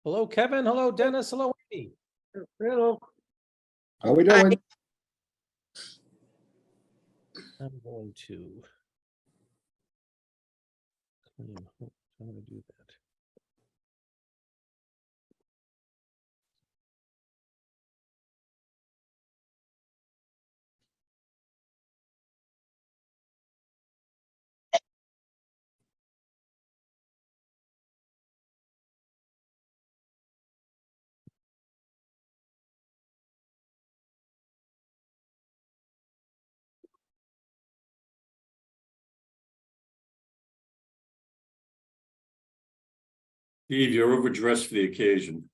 Hello, Kevin. Hello, Dennis. Hello, Amy. Hello. How we doing? I'm going to. I'm going to do that. Steve, you're overdressed for the occasion.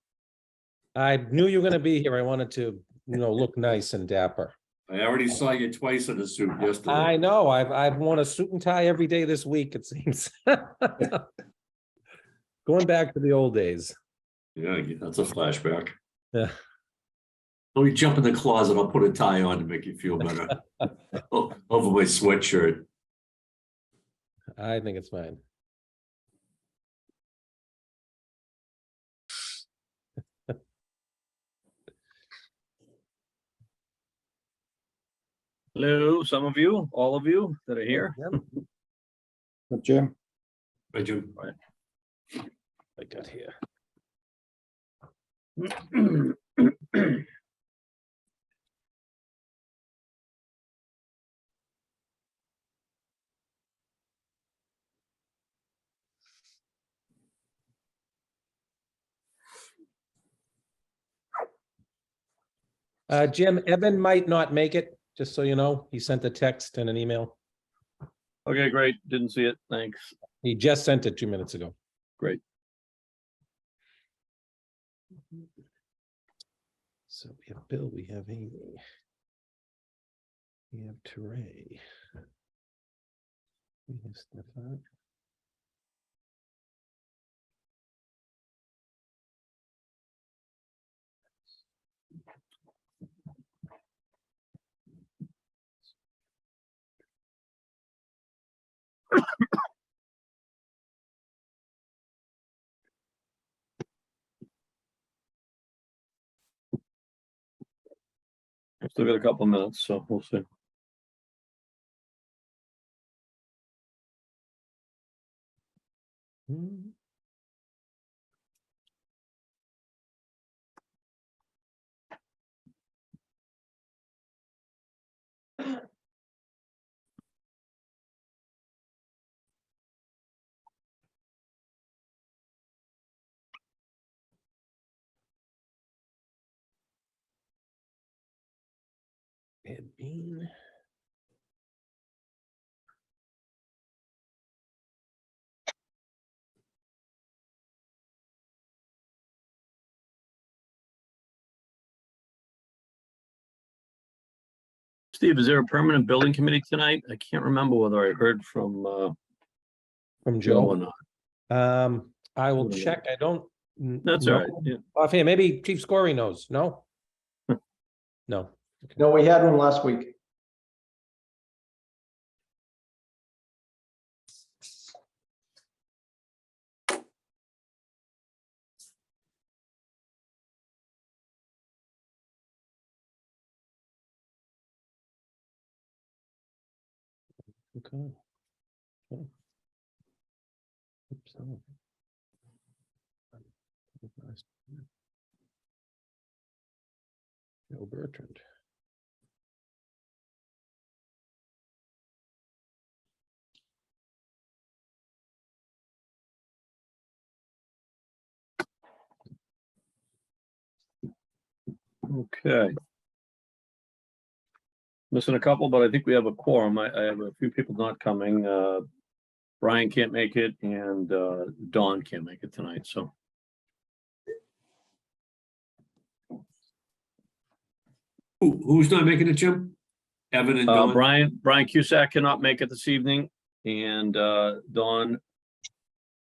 I knew you were going to be here. I wanted to, look nice and dapper. I already saw you twice in a suit yesterday. I know. I've worn a suit and tie every day this week, it seems. Going back to the old days. Yeah, that's a flashback. Yeah. Let me jump in the closet. I'll put a tie on to make you feel better. Over my sweatshirt. I think it's fine. Hello, some of you, all of you that are here. Good, Jim. Hi, Jim. I got here. Jim, Evan might not make it, just so you know. He sent a text and an email. Okay, great. Didn't see it. Thanks. He just sent it 2 minutes ago. Great. So we have Bill, we have Amy. We have Teray. We have Stefan. Still got a couple minutes, so we'll see. Hmm. Ed Bean. Steve, is there a permanent building committee tonight? I can't remember whether I heard from From Joe or Joe. not. I will check. I don't. That's all right. Yeah. Offhand, maybe Chief Scory knows. No? No. No, we had one last week. Okay. Oh. Oops, oh. Joe Bertrand. Okay. Missing a couple, but I think we have a quorum. I have a few people not coming. Brian can't make it and Dawn can't make it tonight, so. Who's not making it, Jim? Evan and Dawn? Brian Cusack cannot make it this evening, and Dawn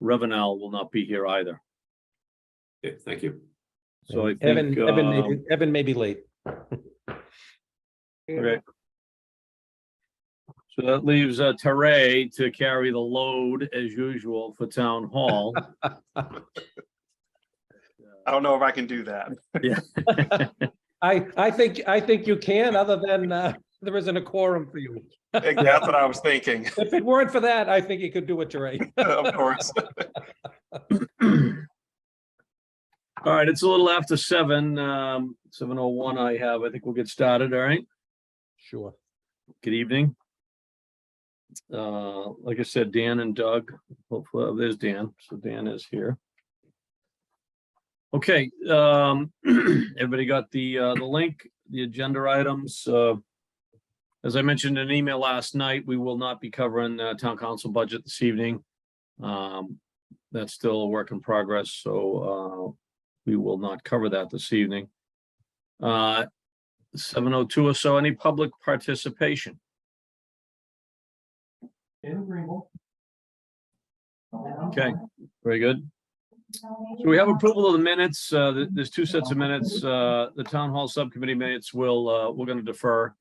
Revenel will not be here either. Okay, thank you. So I think Evan may be late. okay. So that leaves Teray to carry the load as usual for town hall. I don't know if I can do that. Yeah. I think you can, other than, there isn't a quorum for you. That's what I was thinking. If it weren't for that, I think you could do it, Ray. Of course. All right, it's a little after 7:01 I have. I think we'll get started, all right? Sure. Good evening. Like I said, Dan and Doug, hopefully, there's Dan, so Dan is here. Okay, everybody got the link, the agenda items. As I mentioned in an email last night, we will not be covering town council budget this evening. That's still a work in progress, so we will not cover that this evening. 7:02 or so, any public participation? Okay, very good. So we have approval of the minutes. There's two sets of minutes. The town hall subcommittee minutes will, we're going to defer.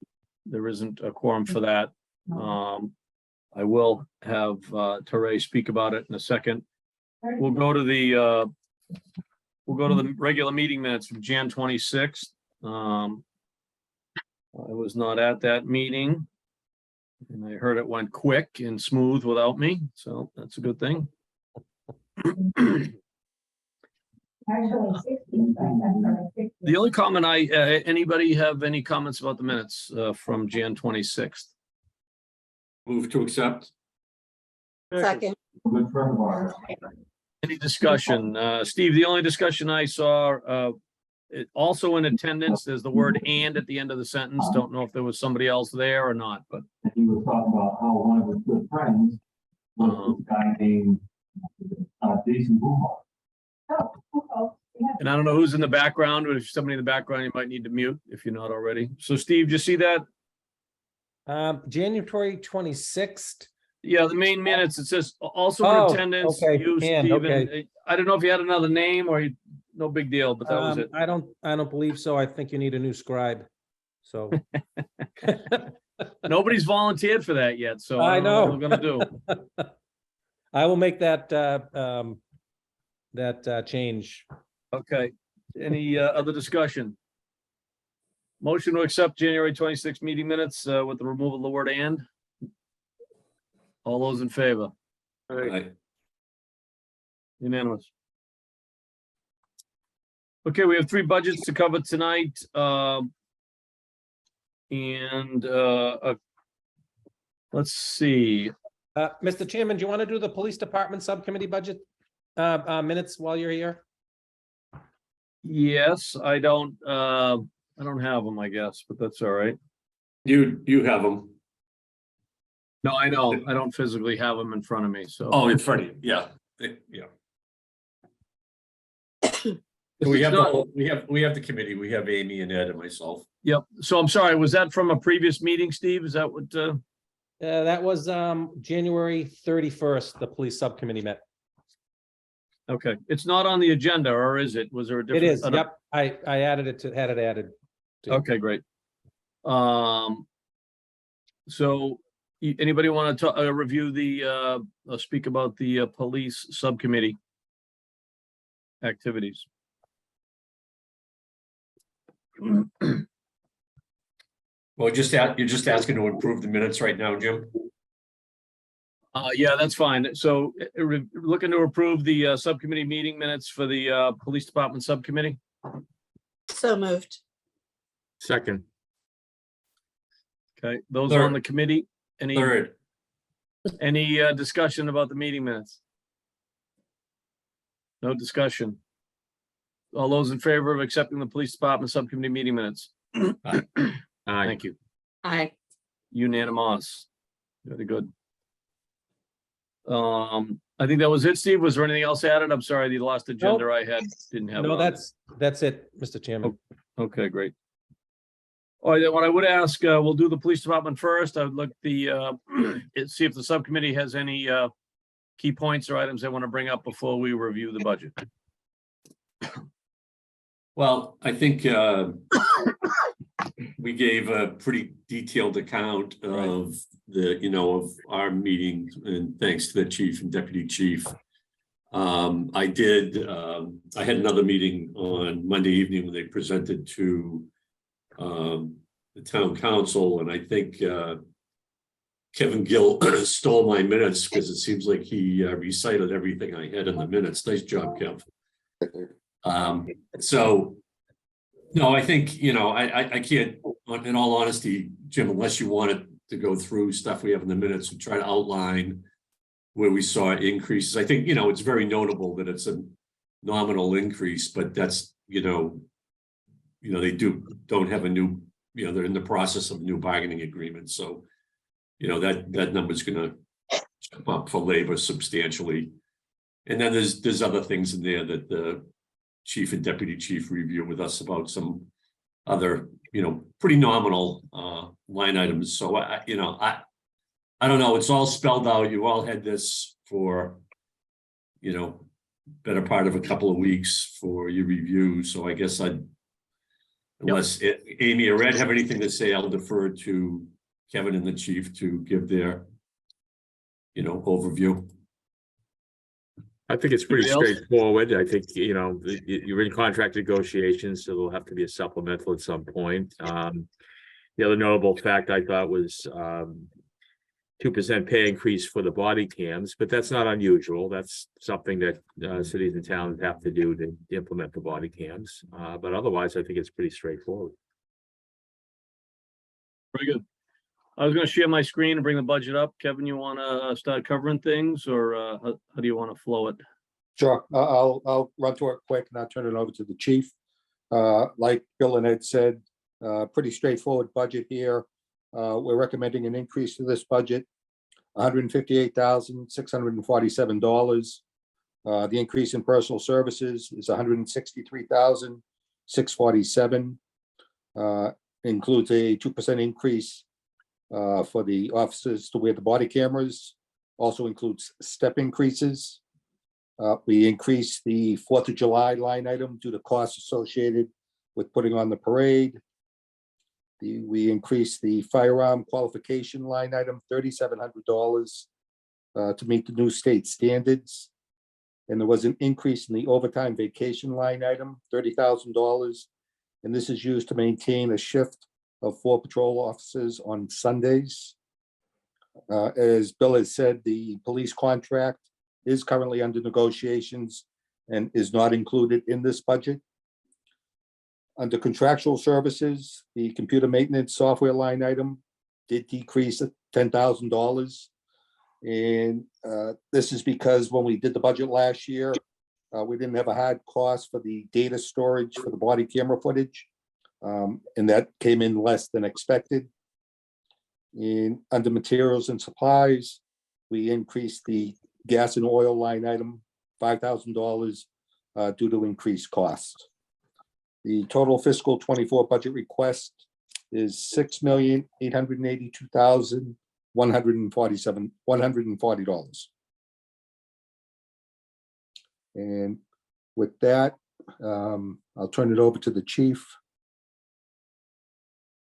There isn't a quorum for that. I will have Teray speak about it in a second. We'll go to the regular meeting minutes from Jan 26th. I was not at that meeting, and I heard it went quick and smooth without me, so that's a good thing. The only comment anybody have any comments about the minutes from Jan 26th? Move to accept. Second. Any discussion? Steve, the only discussion I saw, also in attendance, there's the word "and" at the end of the sentence. Don't know if there was somebody else there or not, but. He was talking about how one of his good friends was this guy named Jason Boomer. And I don't know who's in the background, but if somebody in the background, you might need to mute if you're not already. So Steve, you see that? January 26th. Yeah, the main minutes, it says also Oh, in attendance, okay, you, and, Steven. okay. I don't know if you had another name or no big deal, but that was it. I don't believe so. I think you need a new scribe. So Nobody's volunteered for that yet, so I I don't know what know. we're gonna do. I will make that change. Okay, any other discussion? Motion to accept January 26th meeting minutes with the removal of the word "and." All those in favor? Aye. Unanimous. Okay, we have three budgets to cover tonight. Let's see. Mr. Chairman, do you want to do the police department subcommittee budget minutes while you're here? Yes, I don't have them, I guess, but that's all right. You have them. No, I don't. I don't physically have them in front of me, so. Oh, in front of you. Yeah. Yeah. If We it's have not- we have the committee. We have Amy and Ed and myself. Yep. So I'm sorry, was that from a previous meeting, Steve? Is that what, That was January 31st, the police subcommittee met. okay, it's not on the agenda, or is it? Was there a It different? is, yep. I added it had it added. Okay, great. So anybody want to review speak about the police subcommittee activities? Well, you're just asking to improve the minutes right now, Jim? Yeah, that's fine. So looking to approve the subcommittee meeting minutes for the police department subcommittee? So moved. Second. Okay, those on Third. the committee, any Third. discussion about the meeting minutes? No discussion. All those in favor of accepting the police department subcommittee meeting minutes? Aye. Thank you. Aye. Unanimous. Very good. I think that was it, Steve. Was there anything else added? I'm sorry, the last agenda I had didn't have. it No, on there. that's it, Mr. Chairman. Okay, great. All right, then what I would ask, we'll do the police department first. I would look see if the subcommittee has any key points or items they want to bring up before we review the budget. Well, I think we gave a pretty detailed account of of our meetings, and thanks to the chief and deputy chief. I had another meeting on Monday evening when they presented to the town council, and I think Kevin Gill stole my minutes because it seems like he recited everything I had in the minutes. Nice job, Kev. So, no, I think, I can't, in all honesty, Jim, unless you wanted to go through stuff we have in the minutes and try to outline where we saw increases. I think, it's very notable that it's a nominal increase, but that's, they don't have a new, they're in the process of new bargaining agreements. So, that number's gonna jump up for labor substantially. And then there's other things in there that the chief and deputy chief review with us about some other, pretty nominal line items. So I don't know, it's all spelled out. You all had this for, better part of a couple of weeks for your review. So I guess unless Amy or Ed have anything to say, I'll defer to Kevin and the chief to give their, overview. I think it's pretty Anybody else? straightforward. I think, you're in contract negotiations, so there'll have to be a supplemental at some point. The other notable fact I thought was 2% pay increase for the body cams, but that's not unusual. That's something that cities and towns have to do to implement the body cams. But otherwise, I think it's pretty straightforward. Very good. I was gonna share my screen and bring the budget up. Kevin, you wanna start covering things, or how do you wanna flow it? Sure, I'll run through it quick and I'll turn it over to the chief. Like Bill and Ed said, pretty straightforward budget here. We're recommending an increase to this budget, $158,647. The increase in personal services is $163,647. Includes a 2% increase for the officers to wear the body cameras. Also includes step increases. We increased the 4th of July line item due to costs associated with putting on the parade. We increased the firearm qualification line item, $3,700 to meet the new state standards. And there was an increase in the overtime vacation line item, $30,000. And this is used to maintain a shift of 4 patrol officers on Sundays. As Bill has said, the police contract is currently under negotiations and is not included in this budget. Under contractual services, the computer maintenance software line item did decrease at $10,000. And this is because when we did the budget last year, we didn't have a hard cost for the data storage for the body camera footage. And that came in less than expected. And under materials and supplies, we increased the gas and oil line item, $5,000 due to increased costs. The total fiscal 24 budget request is $6,882,140. And with that, I'll turn it over to the chief.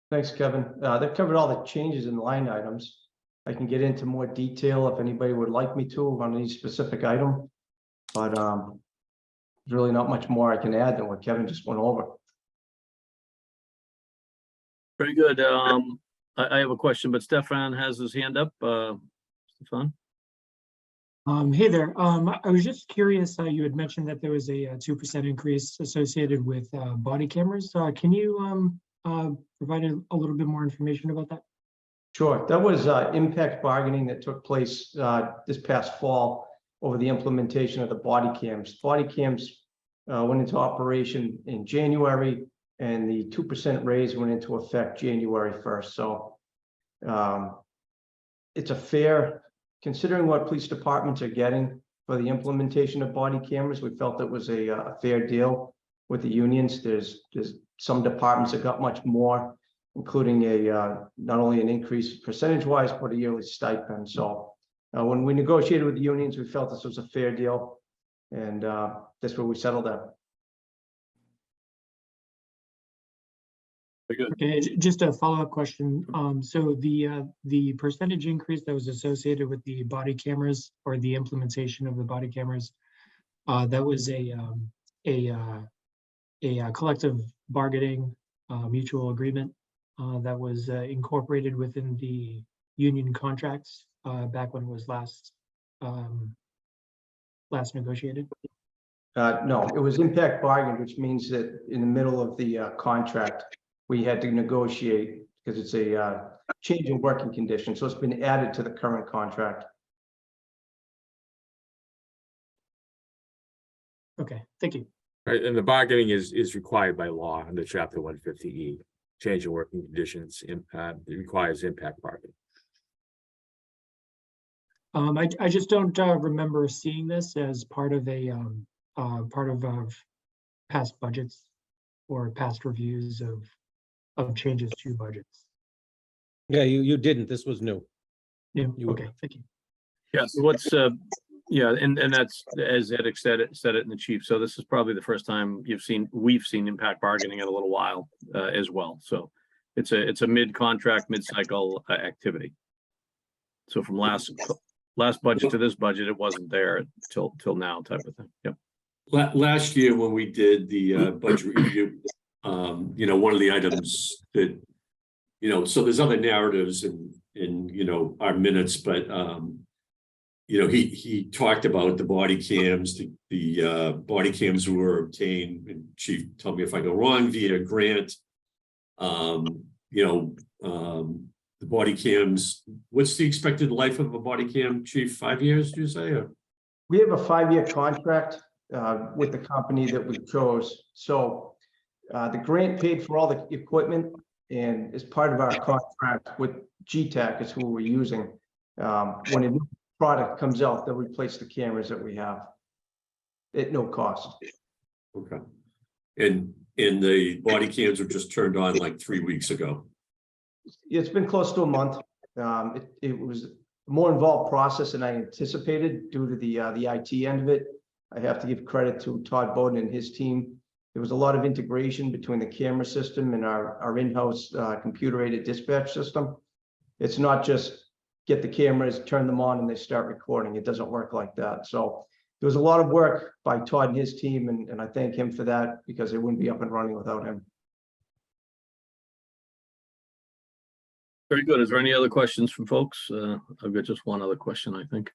Thanks, Kevin. That covered all the changes in line items. I can get into more detail if anybody would like me to on any specific item, but there's really not much more I can add than what Kevin just went over. Very good. I have a question, but Stefan has his hand up. Stefan? Hey there. I was just curious, you had mentioned that there was a 2% increase associated with body cameras. Can you provide a little bit more information about that? Sure. That was impact bargaining that took place this past fall over the implementation of the body cams. Body cams went into operation in January, and the 2% raise went into effect January 1st. So it's a fair, considering what police departments are getting for the implementation of body cameras, we felt it was a fair deal with the unions. There's some departments that got much more, including not only an increase percentage-wise, but a yearly stipend. So when we negotiated with the unions, we felt this was a fair deal, and that's where we settled at. Very good. Okay, just a follow-up question. So the percentage increase that was associated with the body cameras or the implementation of the body cameras, That was a collective bargaining mutual agreement that was incorporated within the union contracts back when it was last negotiated. No, it was impact bargain, which means that in the middle of the contract, we had to negotiate because it's a change in working conditions. So it's been added to the current contract. Okay, thank you. Right, and the bargaining is required by law under chapter 150E. Change in working conditions, it requires impact bargaining. I just don't remember seeing this as part of past budgets or past reviews of changes to budgets. Yeah, you didn't. This was new. Yeah, You- okay, thank you. Yeah, so what's, yeah, and that's, as Ed said it in the chief, so this is probably the first time we've seen impact bargaining in a little while, as well, so it's a mid-contract, mid-cycle activity. So from last budget to this budget, it wasn't there till now type of thing, yep. Last year when we did the budget review, one of the items that, so there's other narratives in our minutes, but he talked about the body cams, the body cams were obtained, and Chief, tell me if I go wrong, via grant. The body cams, what's the expected life of a body cam, Chief? 5 years, do you say? Or? We have a 5-year contract with the company that we chose. So the grant paid for all the equipment, and as part of our contract with GTAC is who we're using. When a new product comes out, they'll replace the cameras that we have at no cost. Okay. And the body cams were just turned on like 3 weeks ago. It's been close to a month. It was a more involved process than I anticipated due to the IT end of it. I have to give credit to Todd Bowden and his team. There was a lot of integration between the camera system and our in-house computer-aided dispatch system. It's not just get the cameras, turn them on, and they start recording. It doesn't work like that. So there was a lot of work by Todd and his team, and I thank him for that because it wouldn't be up and running without him. Very good. Is there any other questions from folks? I've got just one other question, I think.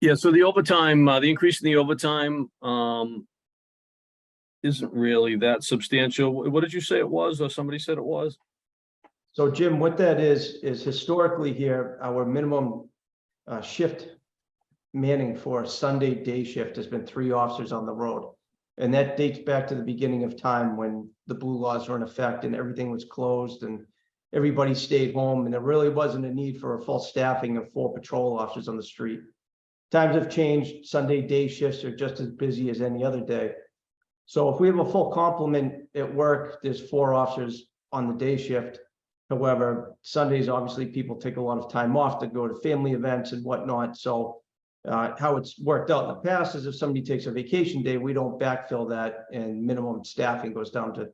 Yeah, so the overtime, the increase in the overtime isn't really that substantial. What did you say it was, or somebody said it was? So Jim, what that is historically here, our minimum shift manning for a Sunday day shift has been 3 officers on the road. And that dates back to the beginning of time when the blue laws were in effect and everything was closed and everybody stayed home. And there really wasn't a need for a full staffing of 4 patrol officers on the street. Times have changed. Sunday day shifts are just as busy as any other day. So if we have a full complement at work, there's 4 officers on the day shift. However, Sundays, obviously, people take a lot of time off to go to family events and whatnot. So how it's worked out in the past is if somebody takes a vacation day, we don't backfill that, and minimum staffing goes down to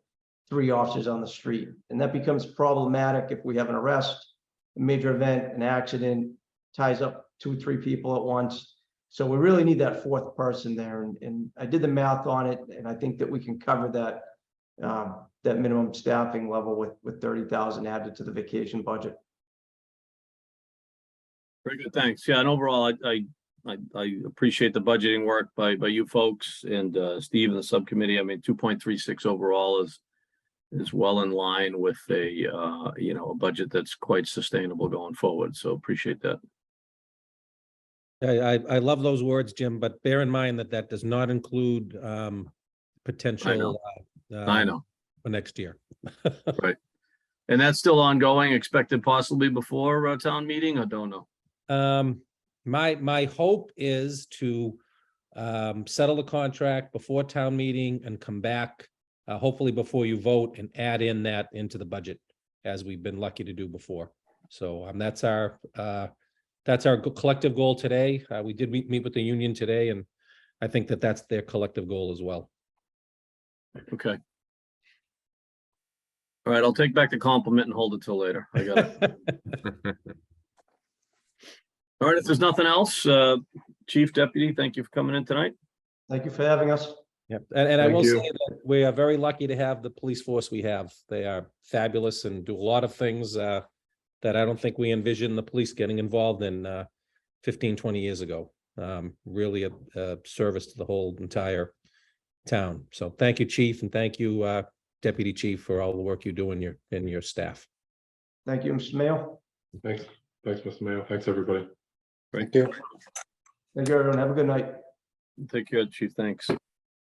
3 officers on the street. And that becomes problematic if we have an arrest, a major event, an accident, ties up 2 or 3 people at once. So we really need that 4th person there. And I did the math on it, and I think that we can cover that that minimum staffing level with 30,000 added to the vacation budget. Very good, thanks. Yeah, and overall, I appreciate the budgeting work by you folks and Steve and the subcommittee. I mean, 2.36 overall is well in line with a budget that's quite sustainable going forward. So appreciate that. I love those words, Jim, but bear in mind that does not include potential. I know. For next year. Right. And that's still ongoing, expected possibly before town meeting, or don't know? My hope is to settle the contract before town meeting and come back, hopefully before you vote, and add in that into the budget, as we've been lucky to do before. So that's our collective goal today. We did meet with the union today, and I think that's their collective goal as well. Okay. All right, I'll take back the compliment and hold it till later. I got it. All right, if there's nothing else, Chief Deputy, thank you for coming in tonight. Thank you for having us. Yep, and I Thank will you. say that we are very lucky to have the police force we have. They are fabulous and do a lot of things that I don't think we envisioned the police getting involved in 15, 20 years ago. Really a service to the whole entire town. So thank you, Chief, and thank you, Deputy Chief, for all the work you do in your staff. Thank you, Mr. Mayo. Thanks, Mr. Mayo. Thanks, everybody. Thank you. Thank you, everyone. Have a good night. Take care, Chief. Thanks.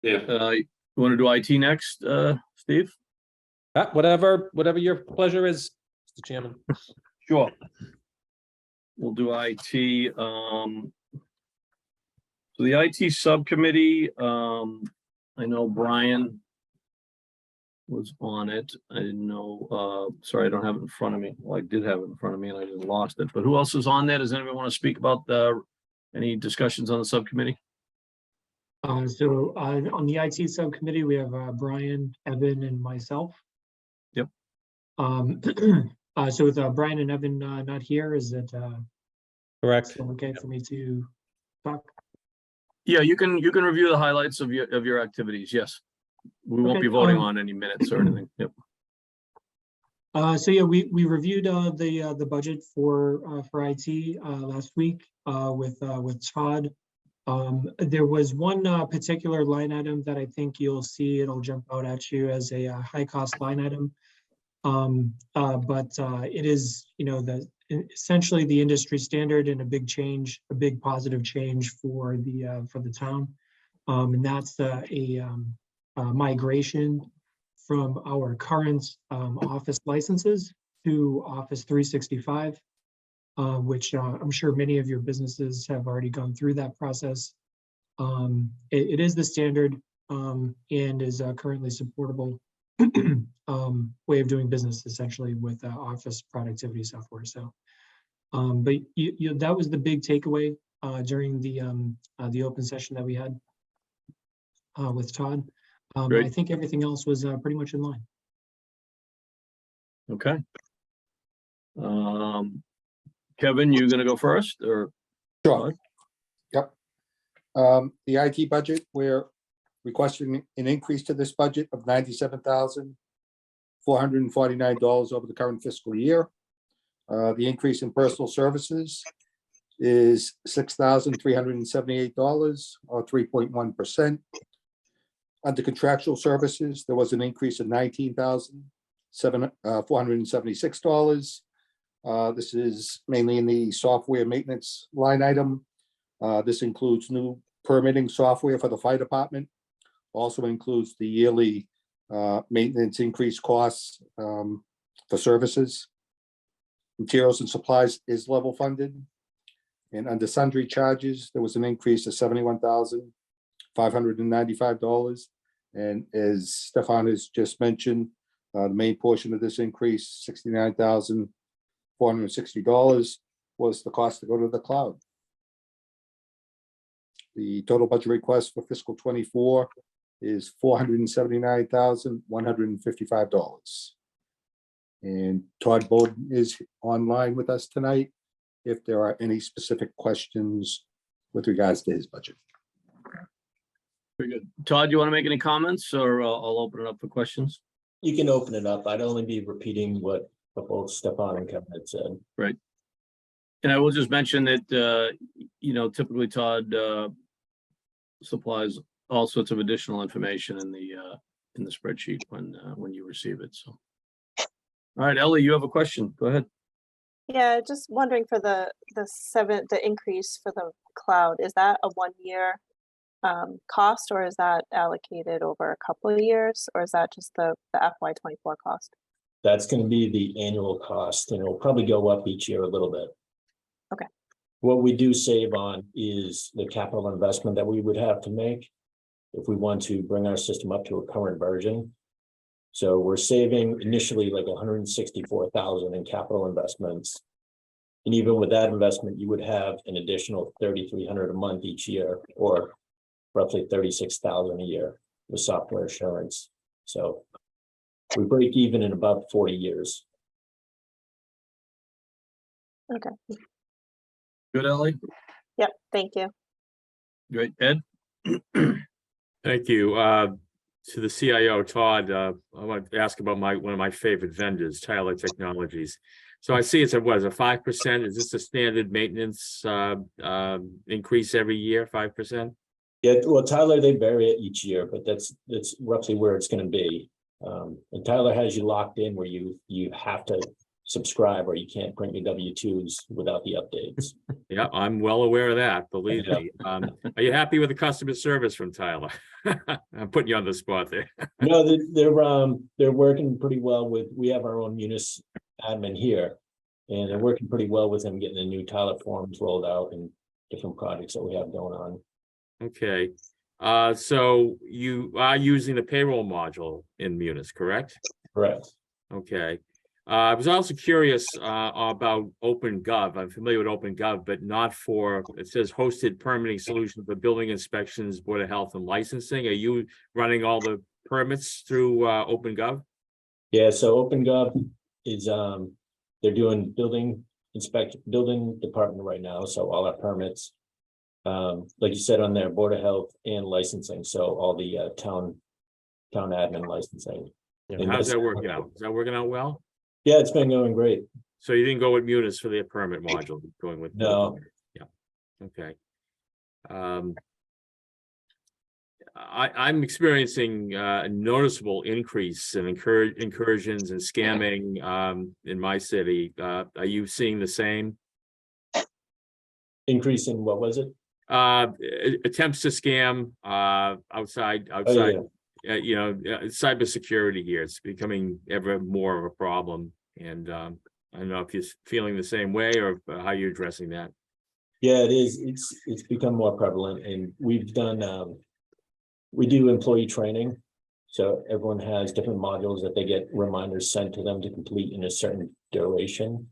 Yeah. You want to do IT next, Steve? Whatever your pleasure is, Mr. Chairman. Sure. We'll do IT. So the IT subcommittee, I know Brian was on it. I didn't know, sorry, I don't have it in front of me. Well, I did have it in front of me and I just lost it. But who else is on there? Does anyone want to speak about any discussions on the subcommittee? On the IT subcommittee, we have Brian, Evan, and myself. Yep. So with Brian and Evan not here, is it Correct. still okay for me to talk? Yeah, you can review the highlights of your activities. Yes. We won't Okay, be voting on any minutes or anything. Yep. So yeah, we reviewed the budget for IT last week with Todd. There was one particular line item that I think you'll see, it'll jump out at you as a high cost line item. But it is, essentially the industry standard and a big change, a big positive change for the town. And that's a migration from our current Office licenses to Office 365, which I'm sure many of your businesses have already gone through that process. It is the standard and is currently supportable way of doing business, essentially, with Office productivity software. So, but that was the big takeaway during the open session that we had with Todd. I think everything else was pretty much in line. Okay. Kevin, you gonna go first or? Sure. Yep. The IT budget, we're requesting an increase to this budget of $97,449 over the current fiscal year. The increase in personal services is $6,378 or 3.1%. Under contractual services, there was an increase of $19,476. This is mainly in the software maintenance line item. This includes new permitting software for the fire department. Also includes the yearly maintenance increase costs for services. Materials and supplies is level funded. And under sundry charges, there was an increase of $71,595. And as Stefan has just mentioned, the main portion of this increase, $69,460, was the cost to go to the cloud. The total budget request for fiscal '24 is $479,155. And Todd Bowden is online with us tonight if there are any specific questions with regards to his budget. Very good. Todd, you want to make any comments or I'll open it up for questions? You can open it up. I'd only be repeating what both Stefan and Kevin had said. Right. And I will just mention that, typically Todd supplies all sorts of additional information in the spreadsheet when you receive it. So, all right, Ellie, you have a question. Go ahead. Yeah, just wondering for the increase for the cloud, is that a 1-year cost, or is that allocated over a couple of years, or is that just the FY24 cost? That's going to be the annual cost, and it'll probably go up each year a little bit. Okay. What we do save on is the capital investment that we would have to make if we want to bring our system up to a current version. So we're saving initially like $164,000 in capital investments. And even with that investment, you would have an additional $3,300 a month each year, or roughly $36,000 a year with software assurance. So we break even in about 40 years. Okay. Good, Ellie? Yep, thank you. Great. Ed? Thank you. To the CIO, Todd, I want to ask about one of my favorite vendors, Tyler Technologies. So I see it's a 5%? Is this a standard maintenance increase every year, 5%? Yeah, well, Tyler, they vary it each year, but that's roughly where it's gonna be. And Tyler has you locked in where you have to subscribe or you can't print your W-2s without the updates. Yeah, I'm well aware of that, believe me. Are you happy with the customer service from Tyler? I'm putting you on the spot there. No, they're working pretty well we have our own Munis admin here. And they're working pretty well with him getting the new Tyler forms rolled out and different projects that we have going on. Okay, so you are using the payroll module in Munis, correct? Correct. Okay. I was also curious about OpenGov. I'm familiar with OpenGov, but not for, it says hosted permitting solution for building inspections, Board of Health and licensing. Are you running all the permits through OpenGov? Yeah, so OpenGov is they're doing building department right now, so all our permits. Like you said on there, Board of Health and licensing, so all the town admin licensing. Yeah, And how's that's- that working out? Is that working out well? Yeah, it's been going great. So you didn't go with Munis for the permit module, going with? No. Yeah, okay. I'm experiencing a noticeable increase in incursions and scamming in my city. Are you seeing the same? Increase in what was it? Attempts to scam outside Oh, cybersecurity here. It's becoming ever more of a problem. And I don't know if you're feeling the same way or how you're addressing that. Yeah, it is. It's become more prevalent, and we've done we do employee training. So everyone has different modules that they get reminders sent to them to complete in a certain duration,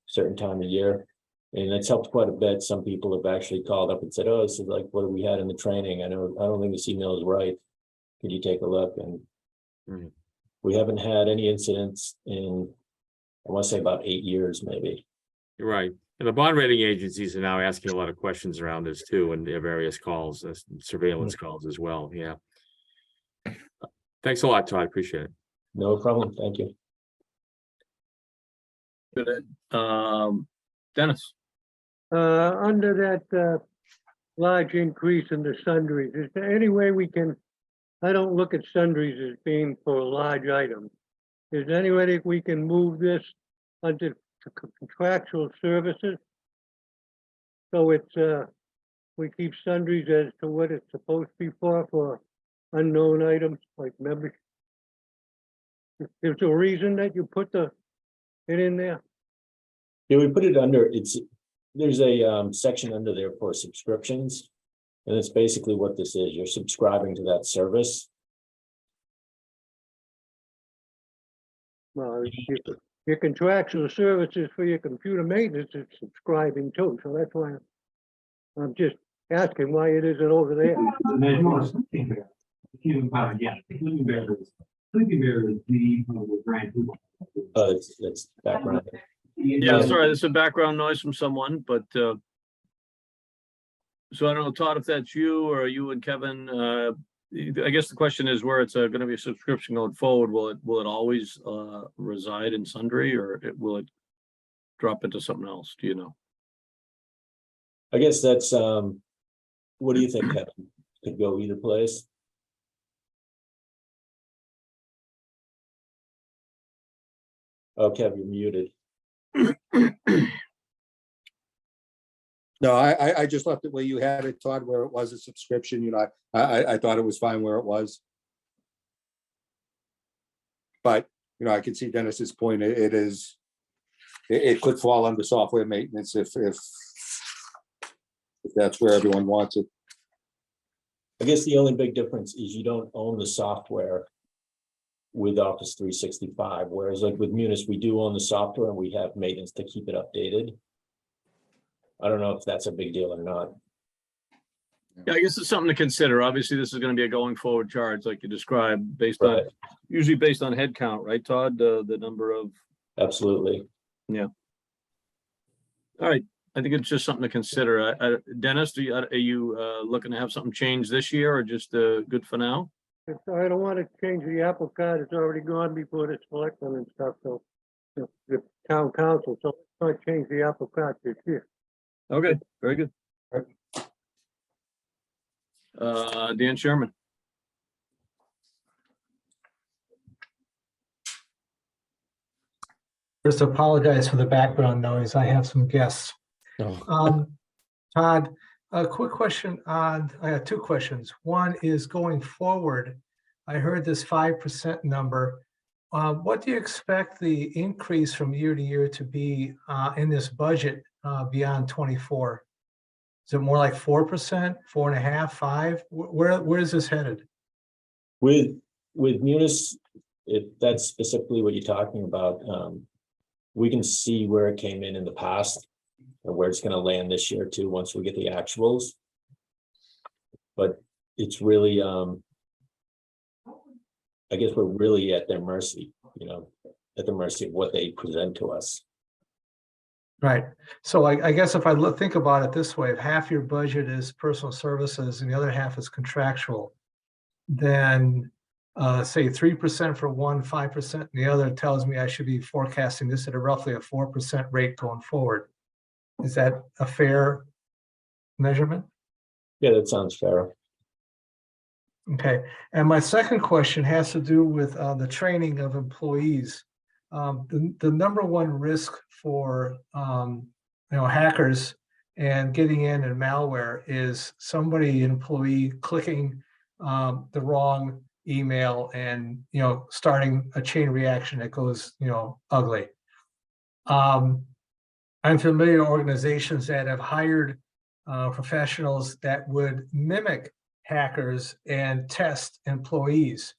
certain time of year. And it's helped quite a bit. Some people have actually called up and said, oh, this is like what we had in the training. I don't think this email is right. Could you take a look? And we haven't had any incidents in, I want to say about 8 years, maybe. You're right. And the bond rating agencies are now asking a lot of questions around this too, and their various calls, surveillance calls as well. Yeah. Thanks a lot, Todd. Appreciate it. No problem. Thank you. Good. Dennis? Under that large increase in the sundries, is there any way we can, I don't look at sundries as being for a large item. Is there any way we can move this under contractual services? So it's, we keep sundries as to what it's supposed to be for unknown items like membership. There's a reason that you put it in there? Yeah, we put it under, there's a section under there for subscriptions. And it's basically what this is. You're subscribing to that service. Well, your contractual services for your computer maintenance is subscribing too, so that's why I'm just asking why it isn't over there. There's no sleeping bear. Sleeping bear, yeah, sleeping bear is the brand. It's background. Yeah, sorry, there's some background noise from someone, but so I don't know, Todd, if that's you or you and Kevin, I guess the question is where it's going to be a subscription going forward. Will it always reside in Sundry, or will it drop into something else? Do you know? I guess that's what do you think, Kevin? Could go either place. Oh, Kev, you're muted. No, I just left it where you had it, Todd, where it was a subscription, you know, I thought it was fine where it was. But, you know, I can see Dennis's point, it could fall under software maintenance if that's where everyone wants it. I guess the only big difference is you don't own the software with Office 365, whereas like with Munis, we do own the software and we have maintenance to keep it updated. I don't know if that's a big deal or not. Yeah, I guess it's something to consider. Obviously, this is going to be a going forward charge, like you described, based on usually based on head count, right, Todd? The number of. Absolutely. Yeah. All right. I think it's just something to consider. Dennis, are you looking to have something changed this year or just good for now? I don't want to change the apple cart. It's already gone before the selectmen and stuff, so the town council, so let's not change the apple cart this year. Okay, very good. Dan Sherman. Just apologize for the background noise. I have some guests. Oh, Todd, a quick question on, I have two questions. One is going forward, I heard this 5% number. What do you expect the increase from year to year to be in this budget beyond 24? Is it more like 4%, 4.5%, 5%? Where is this headed? With Munis, if that's specifically what you're talking about, we can see where it came in the past and where it's going to land this year too, once we get the actuals. But it's really, I guess we're really at their mercy, at the mercy of what they present to us. Right. So I guess if I think about it this way, if half your budget is personal services and the other half is contractual, then say 3% for one, 5% and the other tells me I should be forecasting this at roughly a 4% rate going forward. Is that a fair measurement? Yeah, that sounds fair. Okay. And my second question has to do with the training of employees. The number one risk for hackers and getting in and malware is somebody, employee, clicking the wrong email and starting a chain reaction that goes ugly. I'm familiar with organizations that have hired professionals that would mimic hackers and test employees.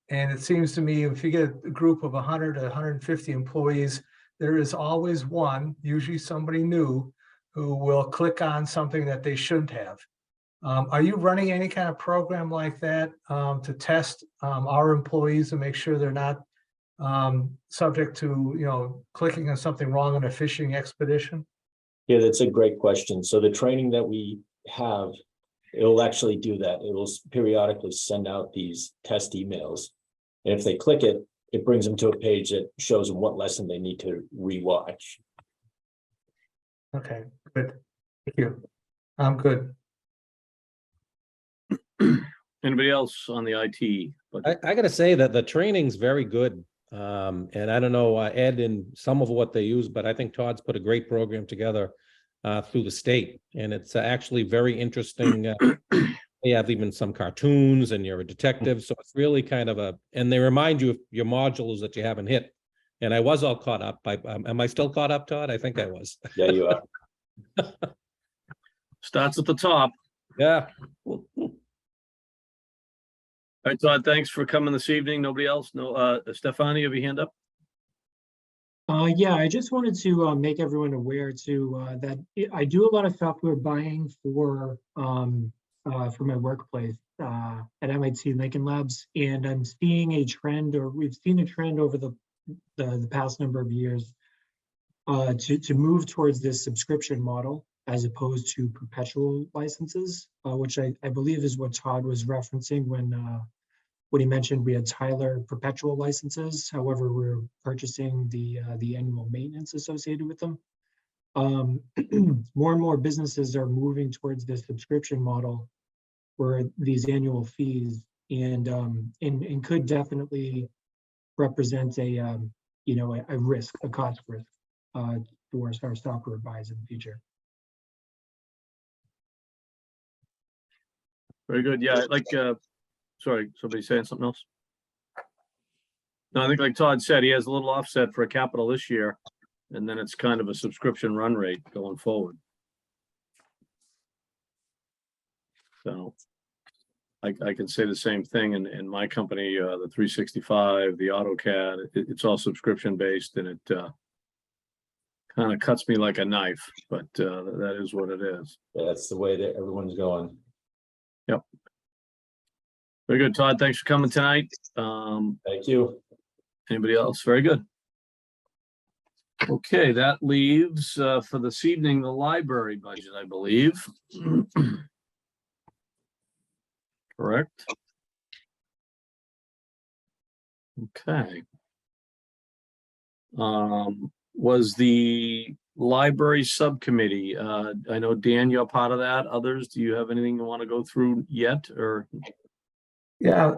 And it seems to me if you get a group of 100 to 150 employees, there is always one, usually somebody new, who will click on something that they shouldn't have. Are you running any kind of program like that to test our employees to make sure they're not subject to clicking on something wrong on a phishing expedition? Yeah, that's a great question. So the training that we have, it'll actually do that. It will periodically send out these test emails. And if they click it, it brings them to a page that shows them what lesson they need to rewatch. Okay, good. Thank you. I'm good. Anybody else on the IT? I gotta say that the training's very good. And I don't know, Ed and some of what they use, but I think Todd's put a great program together through the state. And it's actually very interesting. They have even some cartoons and you're a detective. So it's really kind of and they remind you of your modules that you haven't hit. And I was all caught up. Am I still caught up, Todd? I think I was. Yeah, you are. Starts at the top. Yeah. All right, Todd, thanks for coming this evening. Nobody else? No, Stefani, you have your hand up? Yeah, I just wanted to make everyone aware too that I do a lot of software buying for my workplace at MIT Lincoln Labs, and I'm seeing a trend, or we've seen a trend over the past number of years to move towards this subscription model as opposed to perpetual licenses, which I believe is what Todd was referencing when he mentioned we had Tyler perpetual licenses. However, we're purchasing the annual maintenance associated with them. More and more businesses are moving towards this subscription model for these annual fees, and could definitely represent a risk, a cost risk for our software buys in the future. Very good. Yeah, sorry, somebody saying something else? No, I think like Todd said, he has a little offset for a capital this year, and then it's kind of a subscription run rate going forward. So I can say the same thing in my company, the 365, the AutoCAD, it's all subscription based, and it kind of cuts me like a knife, but that is what it is. Yeah, that's the way that everyone's going. Yep. Very good, Todd. Thanks for coming tonight. Thank you. Anybody else? Very good. Okay, that leaves for this evening, the library budget, I believe. Correct? Okay. Was the library subcommittee, I know Dan, you're part of that. Others, do you have anything you want to go through yet or? Yeah,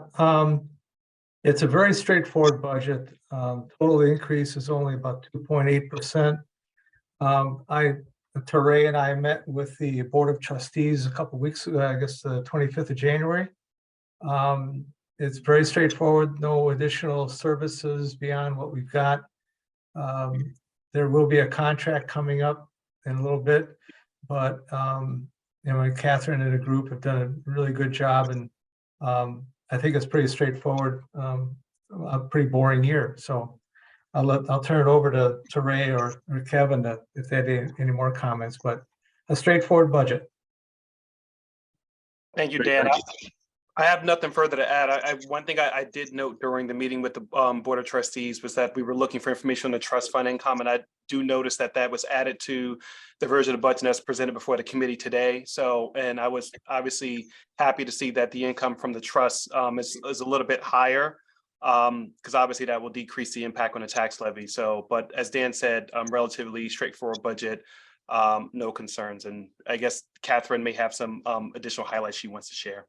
it's a very straightforward budget. Total increase is only about 2.8%. Teray and I met with the Board of Trustees a couple weeks ago, I guess the 25th of January. It's very straightforward, no additional services beyond what we've got. There will be a contract coming up in a little bit, but Catherine and the group have done a really good job, and I think it's pretty straightforward, a pretty boring year. So I'll turn it over to Ray or Kevin if they have any more comments, but a straightforward budget. Thank you, Great, Dan. thank I have nothing further to add. One thing I did note during the meeting with the Board of Trustees was that we were looking for information on the trust fund income, and I do notice that was added to the version of the budget that's presented before the committee today. So, and I was obviously happy to see that the income from the trust is a little bit higher, because obviously that will decrease the impact on the tax levy. So, but as Dan said, relatively straightforward budget, no concerns. And I guess Catherine may have some additional highlights she wants to share.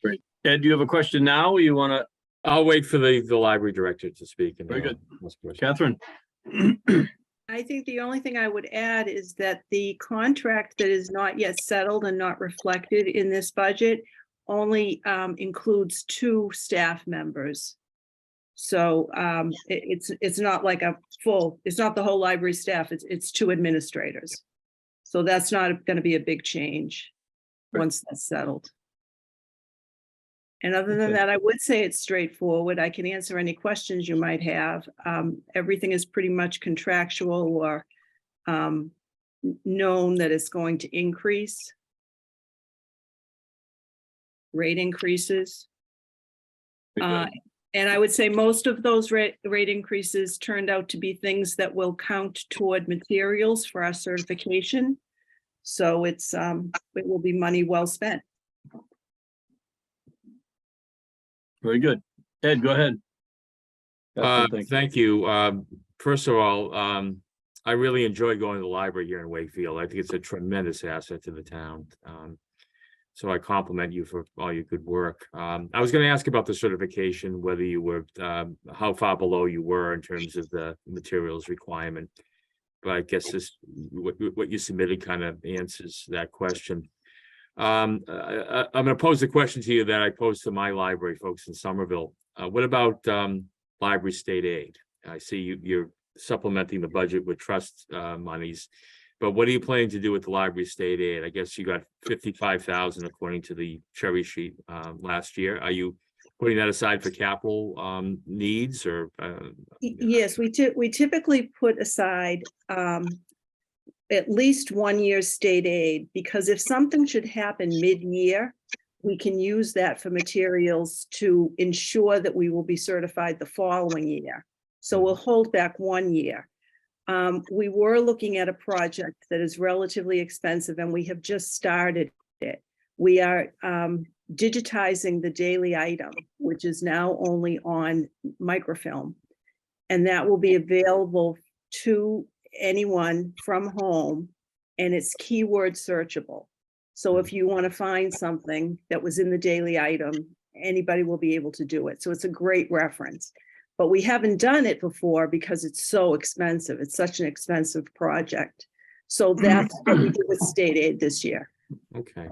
Great. Ed, do you have a question now or you want to? I'll wait for the library director to speak. And Very then good. I'll ask questions. Catherine? I think the only thing I would add is that the contract that is not yet settled and not reflected in this budget only includes 2 staff members. So it's not like it's not the whole library staff, it's 2 administrators. So that's not going to be a big change once that's settled. And other than that, I would say it's straightforward. I can answer any questions you might have. Everything is pretty much contractual or known that it's going to increase. Rate increases. And I would say most of those rate increases turned out to be things that will count toward materials for our certification. So it will be money well spent. Very good. Ed, go ahead. Thank you. First of all, I really enjoy going to the library here in Wakefield. I think it's a tremendous asset to the town. So I compliment you for all your good work. I was going to ask about the certification, whether you were, how far below you were in terms of the materials requirement. But I guess what you submitted kind of answers that question. I'm going to pose a question to you that I posed to my library folks in Somerville. What about library state aid? I see you're supplementing the budget with trust monies, but what are you planning to do with the library state aid? I guess you got 55,000 according to the cherry sheet last year. Are you putting that aside for capital needs or? Yes, we typically put aside at least 1 year's state aid, because if something should happen mid-year, we can use that for materials to ensure that we will be certified the following year. So we'll hold back 1 year. We were looking at a project that is relatively expensive and we have just started it. We are digitizing the daily item, which is now only on microfilm, and that will be available to anyone from home, and it's keyword searchable. So if you want to find something that was in the daily item, anybody will be able to do it. So it's a great reference, but we haven't done it before because it's so expensive. It's such an expensive project. So that's what we did with state aid this year. Okay.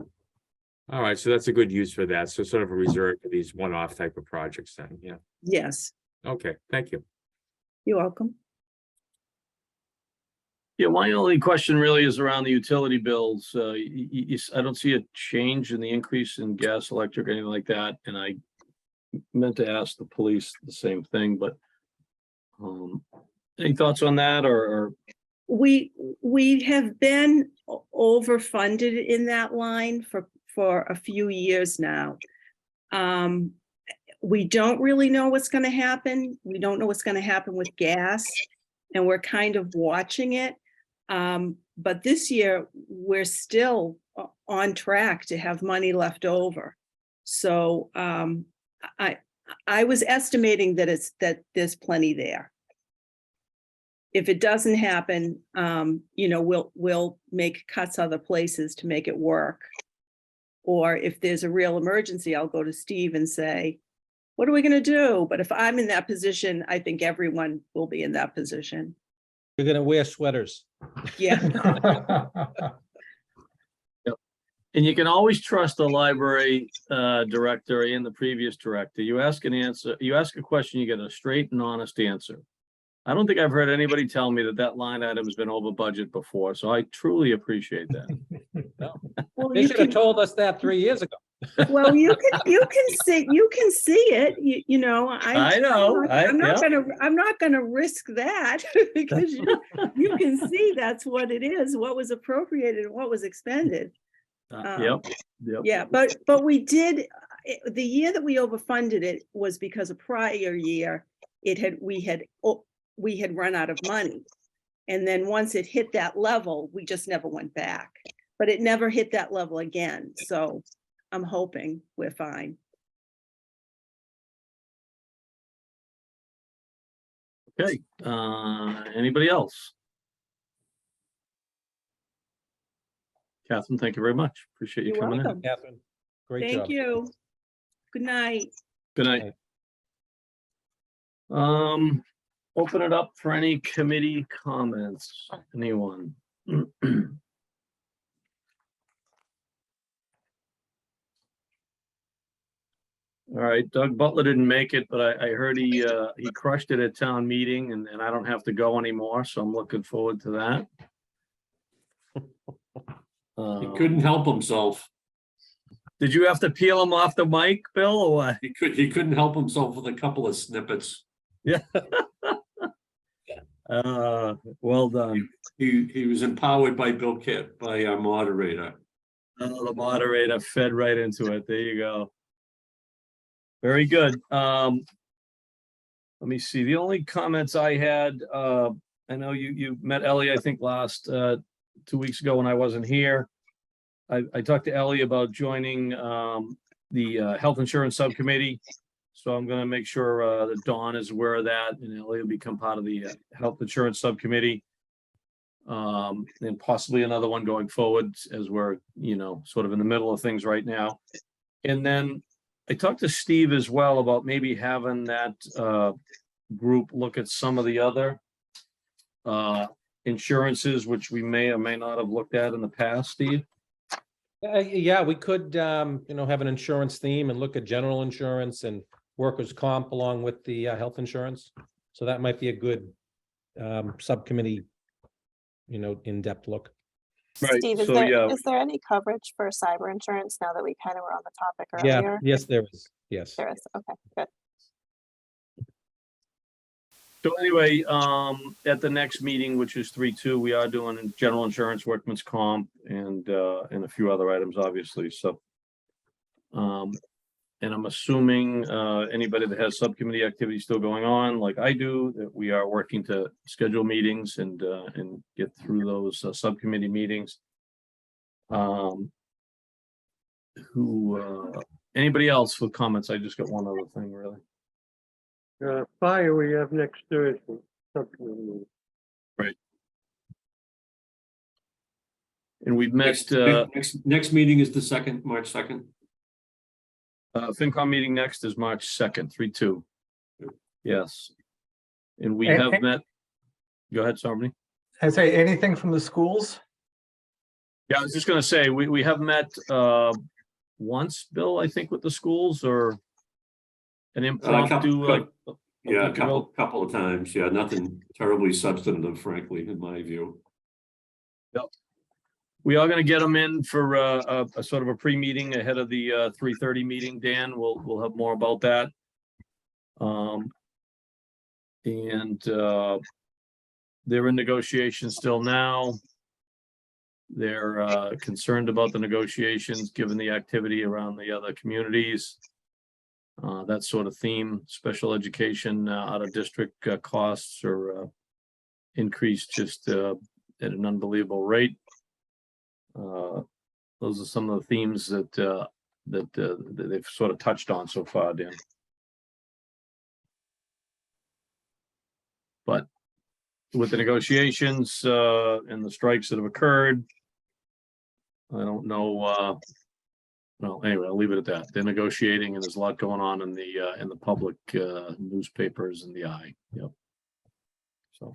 All right. So that's a good use for that. So sort of a reserve for these one-off type of projects then. Yeah. Yes. Okay. Thank you. You're welcome. Yeah, my only question really is around the utility bills. I don't see a change in the increase in gas, electric, anything like that. And I meant to ask the police the same thing, but any thoughts on that or? We have been overfunded in that line for a few years now. We don't really know what's going to happen. We don't know what's going to happen with gas. and we're kind of watching it. But this year, we're still on track to have money left over. So I was estimating that there's plenty there. If it doesn't happen, we'll make cuts other places to make it work. Or if there's a real emergency, I'll go to Steve and say, what are we going to do? But if I'm in that position, I think everyone will be in that position. You're gonna wear sweaters. Yeah. And you can always trust the library director and the previous director. You ask a question, you get a straight and honest answer. I don't think I've heard anybody tell me that line item has been over budget before, so I truly appreciate that. Well, They should have told us that 3 years ago. well, you can see it. You know. I know. I'm not gonna risk that because you can see that's what it is, what was appropriated and what was expended. Yep. Yeah, but we did, the year that we overfunded it was because a prior year we had run out of money. And then once it hit that level, we just never went back, but it never hit that level again. So I'm hoping we're fine. Okay, anybody else? Catherine, thank you very much. Appreciate you You're coming welcome. in. Catherine, great job. Thank you. Good night. Good night. Open it up for any committee comments. Anyone? All right, Doug Butler didn't make it, but I heard he crushed it at town meeting and I don't have to go anymore, so I'm looking forward to that. He couldn't help himself. Did you have to peel him off the mic, Bill, or what? He couldn't help himself with a couple of snippets. Yeah. Well done. He was empowered by Bill Kitt, by our moderator. Oh, the moderator fed right into it. There you go. Very good. Let me see. The only comments I had, I know you met Ellie, I think last 2 weeks ago when I wasn't here. I talked to Ellie about joining the health insurance subcommittee. So I'm going to make sure that Dawn is aware of that, and Ellie will become part of the health insurance subcommittee. And possibly another one going forward as we're, sort of in the middle of things right now. And then I talked to Steve as well about maybe having that group look at some of the other insurances, which we may or may not have looked at in the past, Steve. Yeah, we could, have an insurance theme and look at general insurance and workers' comp along with the health insurance. So that might be a good subcommittee, in-depth look. Right. Steve, is there any coverage for cyber insurance now that we kind of were on the topic earlier? Yeah, yes, there is. Yes. There is. Okay, good. So anyway, at the next meeting, which is 3/2, we are doing general insurance, workman's comp, and a few other items, obviously. So, and I'm assuming anybody that has subcommittee activity still going on, like I do, that we are working to schedule meetings and get through those subcommittee meetings. Anybody else with comments? I just got one other thing, really. Fire we have next Thursday. Subcommittee meeting. Right. And we've met, next meeting is the March 2nd. FinCom meeting next is March 2nd, 3/2. Yes. And we And- have met, go ahead, somebody. I say anything from the schools? Yeah, I was just gonna say, we have met once, Bill, I think, with the schools, or an impromptu. Yeah, a couple of times. Yeah, nothing terribly substantive, frankly, in my view. Yep. We are going to get them in for a sort of a pre-meeting ahead of the 3:30 meeting. Dan, we'll have more about that. And they're in negotiations still now. They're concerned about the negotiations, given the activity around the other communities. That sort of theme, special education, out of district costs, or increased just at an unbelievable rate. Those are some of the themes that they've sort of touched on so far, Dan. But with the negotiations and the strikes that have occurred, I don't know. Well, anyway, I'll leave it at that. They're negotiating, and there's a lot going on in the public newspapers and the eye. Yep. So,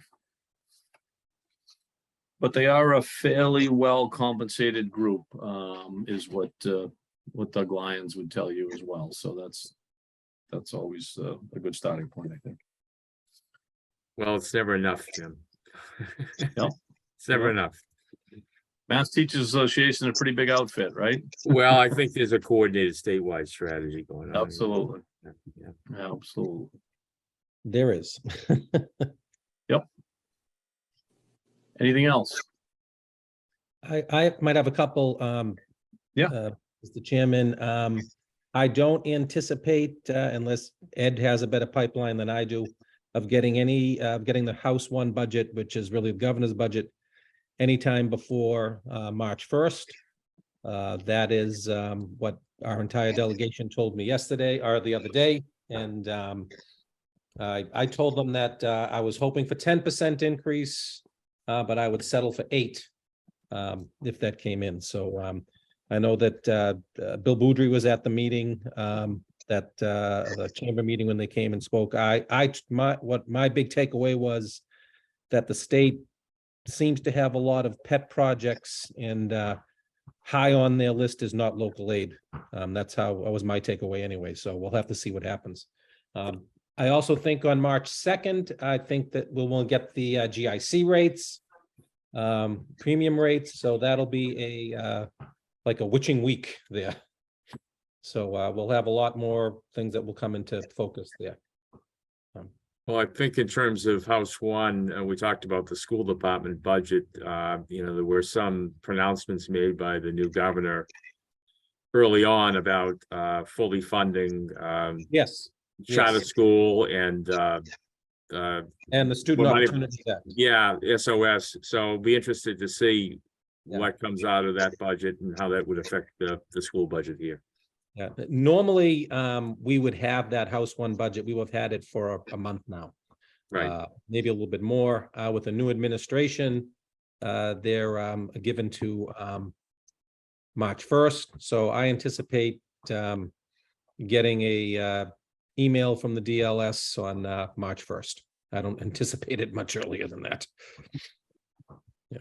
but they are a fairly well compensated group, is what Doug Lyons would tell you as well. So that's always a good starting point, I think. Well, it's never enough, Jim. Yep. It's never enough. Mass Teachers Association is a pretty big outfit, right? Well, I think there's a coordinated statewide strategy going on. Absolutely. Yeah. Absolutely. There is. Yep. Anything else? I might have a couple, Mr. Chairman. I don't anticipate, unless Ed has a better pipeline than I do, of getting getting the House One budget, which is really the governor's budget, anytime before March 1st. That is what our entire delegation told me yesterday or the other day. And I told them that I was hoping for 10% increase, but I would settle for 8 if that came in. So I know that Bill Boudry was at the meeting, the chamber meeting when they came and spoke. My big takeaway was that the state seems to have a lot of pet projects, and high on their list is not local aid. That was my takeaway anyway. So we'll have to see what happens. I also think on March 2nd, I think that we'll get the GIC rates, premium rates. So that'll be like a witching week there. So we'll have a lot more things that will come into focus there. Well, I think in terms of House One, we talked about the school department budget. There were some pronouncements made by the new governor early on about fully funding Yes. charter school and the student well, opportunity act. Yeah, SOS. So be interested to see what comes out of that budget and how that would affect the school budget here. Yeah, normally we would have that House One budget. We would have had it for a month now. Right. Maybe a little bit more. With the new administration, they're given to March 1st. So I anticipate getting a email from the DLS on March 1st. I don't anticipate it much earlier than that. Yeah.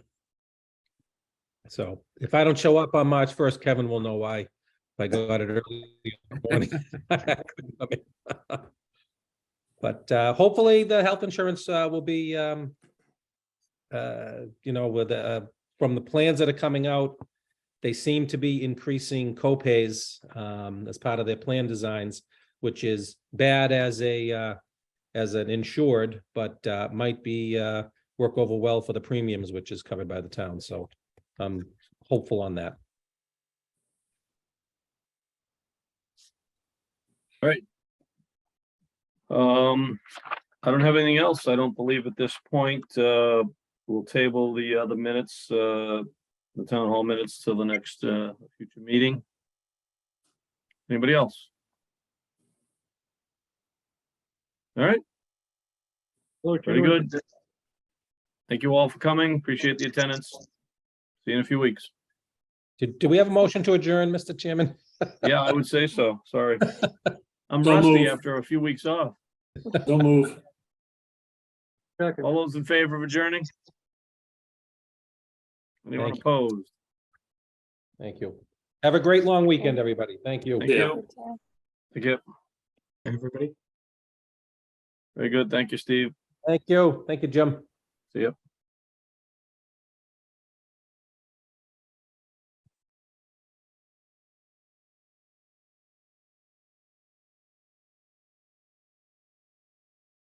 So if I don't show up on March 1st, Kevin will know why. I got it early in the morning. But hopefully the health insurance will be, with from the plans that are coming out, they seem to be increasing copays as part of their plan designs, which is bad as an insured, but might be work over well for the premiums, which is covered by the town. So I'm hopeful on that. All right. I don't have anything else. I don't believe at this point. We'll table the minutes, the town hall minutes till the next future meeting. Anybody else? All right. Very good. Thank you all for coming. Appreciate the attendance. See you in a few weeks. Do we have a motion to adjourn, Mr. Chairman? Yeah, I would say so. Sorry. I'm Don't rusty move. after a few weeks off. Don't move. All those in favor of adjourning? Anyone Thank you. opposed? Thank you. Have a great long weekend, everybody. Thank you. Thank you. Thank you. Everybody. Very good. Thank you, Steve. Thank you. Thank you, Jim. See you.